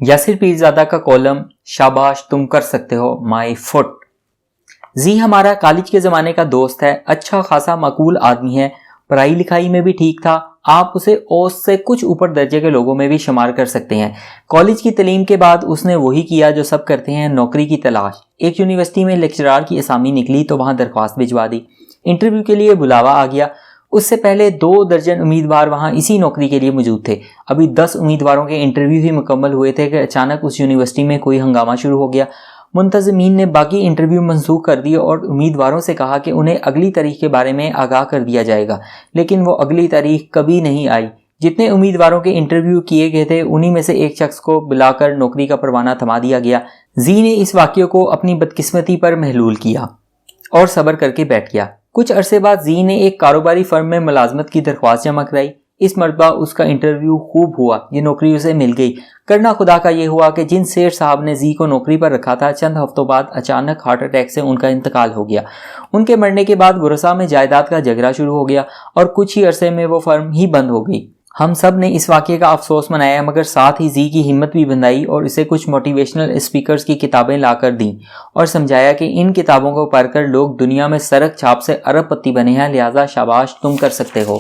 یاسر پیرزادہ کا کالم شاباش تم کر سکتے ہو مائی فٹ۔ زی ہمارا کالج کے زمانے کا دوست ہے، اچھا خاصا معقول آدمی ہے، پڑھائی لکھائی میں بھی ٹھیک تھا، آپ اسے اوس سے کچھ اوپر درجے کے لوگوں میں بھی شمار کر سکتے ہیں۔ کالج کی تعلیم کے بعد اس نے وہی کیا جو سب کرتے ہیں، نوکری کی تلاش۔ ایک یونیورسٹی میں لیکچرار کی اسامی نکلی تو وہاں درخواست بھجوا دی، انٹرویو کے لیے بلاوا آ گیا۔ اس سے پہلے 2 درجن امیدوار وہاں اسی نوکری کے لیے موجود تھے۔ ابھی 10 امیدواروں کے انٹرویو ہی مکمل ہوئے تھے کہ اچانک اس یونیورسٹی میں کوئی ہنگامہ شروع ہو گیا۔ منتظمین نے باقی انٹرویو منسوخ کر دیے اور امیدواروں سے کہا کہ انہیں اگلی تاریخ کے بارے میں آگاہ کر دیا جائے گا، لیکن وہ اگلی تاریخ کبھی نہیں آئی۔ جتنے امیدواروں کے انٹرویو کیے گئے تھے انہی میں سے ایک شخص کو بلا کر نوکری کا پروانہ تھما دیا گیا۔ زی نے اس واقعے کو اپنی بدقسمتی پر محلول کیا اور صبر کر کے بیٹھ گیا۔ کچھ عرصے بعد زی نے ایک کاروباری فرم میں ملازمت کی درخواست جمع کرائی۔ اس مرتبہ اس کا انٹرویو خوب ہوا، یہ نوکری اسے مل گئی۔ کرنا خدا کا یہ ہوا کہ جن سیٹھ صاحب نے زی کو نوکری پر رکھا تھا، چند ہفتوں بعد اچانک ہارٹ اٹیک سے ان کا انتقال ہو گیا۔ ان کے مرنے کے بعد گرسا میں جائیداد کا جھگڑا شروع ہو گیا اور کچھ ہی عرصے میں وہ فرم ہی بند ہو گئی۔ ہم سب نے اس واقعے کا افسوس منایا، مگر ساتھ ہی زی کی ہمت بھی بندھائی اور اسے کچھ موٹیویشنل اسپیکرز کی کتابیں لا کر دیں اور سمجھایا کہ ان کتابوں کو پڑھ کر لوگ دنیا میں سرخ چھاپ سے ارب پتی بنے ہیں، لہٰذا شاباش تم کر سکتے ہو۔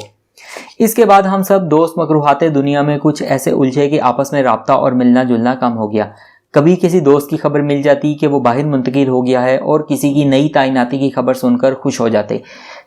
اس کے بعد ہم سب دوست مکروہات دنیا میں کچھ ایسے الجھے کہ آپس میں رابطہ اور ملنا جلنا کم ہو گیا۔ کبھی کسی دوست کی خبر مل جاتی کہ وہ باہر منتقل ہو گیا ہے اور کسی کی نئی تعیناتی کی خبر سن کر خوش ہو جاتے۔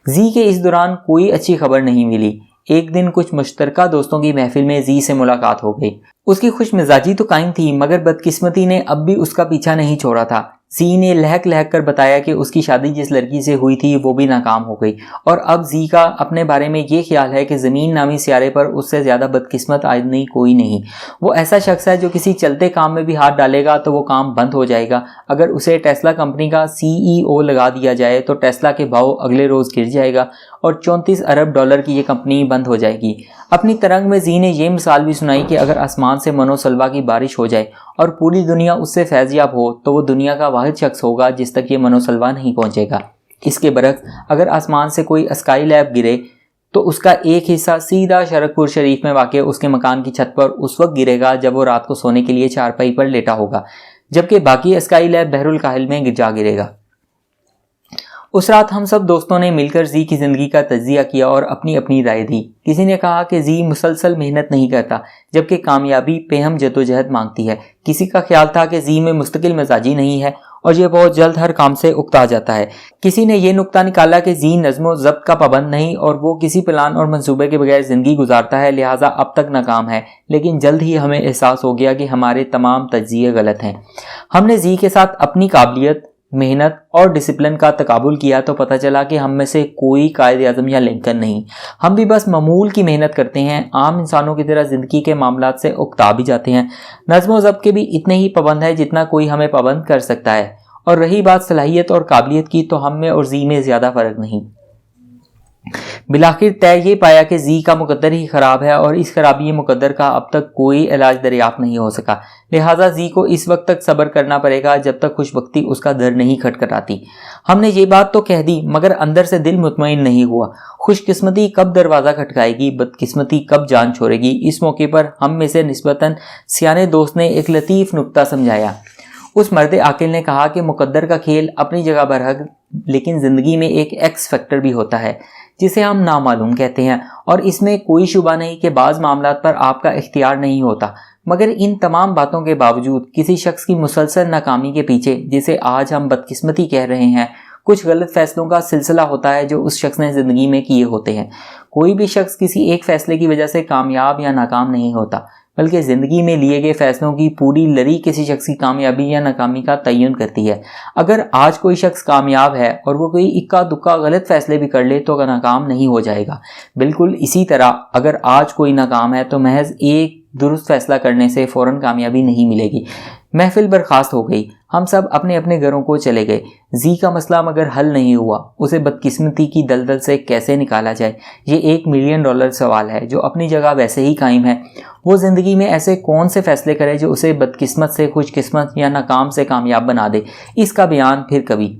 زی کے اس دوران کوئی اچھی خبر نہیں ملی۔ ایک دن کچھ مشترکہ دوستوں کی محفل میں زی سے ملاقات ہو گئی۔ اس کی خوش مزاجی تو قائم تھی، مگر بدقسمتی نے اب بھی اس کا پیچھا نہیں چھوڑا تھا۔ زی نے لہک لہک کر بتایا کہ اس کی شادی جس لڑکی سے ہوئی تھی وہ بھی ناکام ہو گئی، اور اب زی کا اپنے بارے میں یہ خیال ہے کہ زمین نامی سیارے پر اس سے زیادہ بدقسمت آدمی کوئی نہیں۔ وہ ایسا شخص ہے جو کسی چلتے کام میں بھی ہاتھ ڈالے گا تو وہ کام بند ہو جائے گا۔ اگر اسے ٹیسلا کمپنی کا CEO لگا دیا جائے تو ٹیسلا کے بھاؤ اگلے روز گر جائے گا اور 34 ارب ڈالر کی یہ کمپنی بند ہو جائے گی۔ اپنی ترنگ میں زی نے یہ مثال بھی سنائی کہ اگر آسمان سے منو سلوا کی بارش ہو جائے اور پوری دنیا اس سے فیض یاب ہو تو وہ دنیا کا واحد شخص ہوگا جس تک یہ منو سلوا نہیں پہنچے گا۔ اس کے برعکس اگر آسمان سے کوئی اسکائی لیب گرے تو اس کا ایک حصہ سیدھا شرک پور شریف میں واقع اس کے مکان کی چھت پر اس وقت گرے گا جب وہ رات کو سونے کے لیے چارپائی پر لیٹا ہوگا، جبکہ باقی اسکائی لیب بحر الکاہل میں جا گرے گا۔ اس رات ہم سب دوستوں نے مل کر زی کی زندگی کا تجزیہ کیا اور اپنی اپنی رائے دی۔ کسی نے کہا کہ زی مسلسل محنت نہیں کرتا، جبکہ کامیابی پہم جدوجہد مانگتی ہے۔ کسی کا خیال تھا کہ زی میں مستقل مزاجی نہیں ہے اور یہ بہت جلد ہر کام سے اکتا جاتا ہے۔ کسی نے یہ نکتہ نکالا کہ زی نظم و ضبط کا پابند نہیں اور وہ کسی پلان اور منصوبے کے بغیر زندگی گزارتا ہے، لہٰذا اب تک ناکام ہے۔ لیکن جلد ہی ہمیں احساس ہو گیا کہ ہمارے تمام تجزیے غلط ہیں۔ ہم نے زی کے ساتھ اپنی قابلیت، محنت اور ڈسپلن کا تقابل کیا تو پتہ چلا کہ ہم میں سے کوئی قائد اعظم یا لنکن نہیں۔ ہم بھی بس معمول کی محنت کرتے ہیں، عام انسانوں کی طرح زندگی کے معاملات سے اکتا بھی جاتے ہیں۔ نظم و ضبط کے بھی اتنے ہی پابند ہے جتنا کوئی ہمیں پابند کر سکتا ہے، اور رہی بات صلاحیت اور قابلیت کی تو ہم میں اور زی میں زیادہ فرق نہیں۔ بالآخر طے یہ پایا کہ زی کا مقدر ہی خراب ہے اور اس خرابی مقدر کا اب تک کوئی علاج دریافت نہیں ہو سکا، لہٰذا زی کو اس وقت تک صبر کرنا پڑے گا جب تک خوش بختی اس کا در نہیں کھٹکھٹاتی۔ ہم نے یہ بات تو کہہ دی مگر اندر سے دل مطمئن نہیں ہوا۔ خوش قسمتی کب دروازہ کھٹکائے گی، بدقسمتی کب جان چھوڑے گی؟ اس موقع پر ہم میں سے نسبتاً سیانے دوست نے ایک لطیف نکتہ سمجھایا۔ اس مرد عاقل نے کہا کہ مقدر کا کھیل اپنی جگہ برحق، لیکن زندگی میں ایک ایکس فیکٹر بھی ہوتا ہے جسے ہم نامعلوم کہتے ہیں، اور اس میں کوئی شبہ نہیں کہ بعض معاملات پر آپ کا اختیار نہیں ہوتا۔ مگر ان تمام باتوں کے باوجود کسی شخص کی مسلسل ناکامی کے پیچھے، جسے آج ہم بدقسمتی کہہ رہے ہیں، کچھ غلط فیصلوں کا سلسلہ ہوتا ہے جو اس شخص نے زندگی میں کیے ہوتے ہیں۔ کوئی بھی شخص کسی ایک فیصلے کی وجہ سے کامیاب یا ناکام نہیں ہوتا، بلکہ زندگی میں لیے گئے فیصلوں کی پوری لڑی کسی شخص کی کامیابی یا ناکامی کا تعین کرتی ہے۔ اگر آج کوئی شخص کامیاب ہے اور وہ کوئی اکا دکا غلط فیصلے بھی کر لے تو ناکام نہیں ہو جائے گا۔ بالکل اسی طرح اگر آج کوئی ناکام ہے تو محض ایک درست فیصلہ کرنے سے فوراً کامیابی نہیں ملے گی۔ محفل برخاست ہو گئی، ہم سب اپنے اپنے گھروں کو چلے گئے۔ زی کا مسئلہ مگر حل نہیں ہوا، اسے بدقسمتی کی دلدل سے کیسے نکالا جائے، یہ $1 ملین سوال ہے جو اپنی جگہ ویسے ہی قائم ہے۔ وہ زندگی میں ایسے کون سے فیصلے کرے جو اسے بدقسمت سے خوش قسمت یا ناکام سے کامیاب بنا دے، اس کا بیان پھر کبھی۔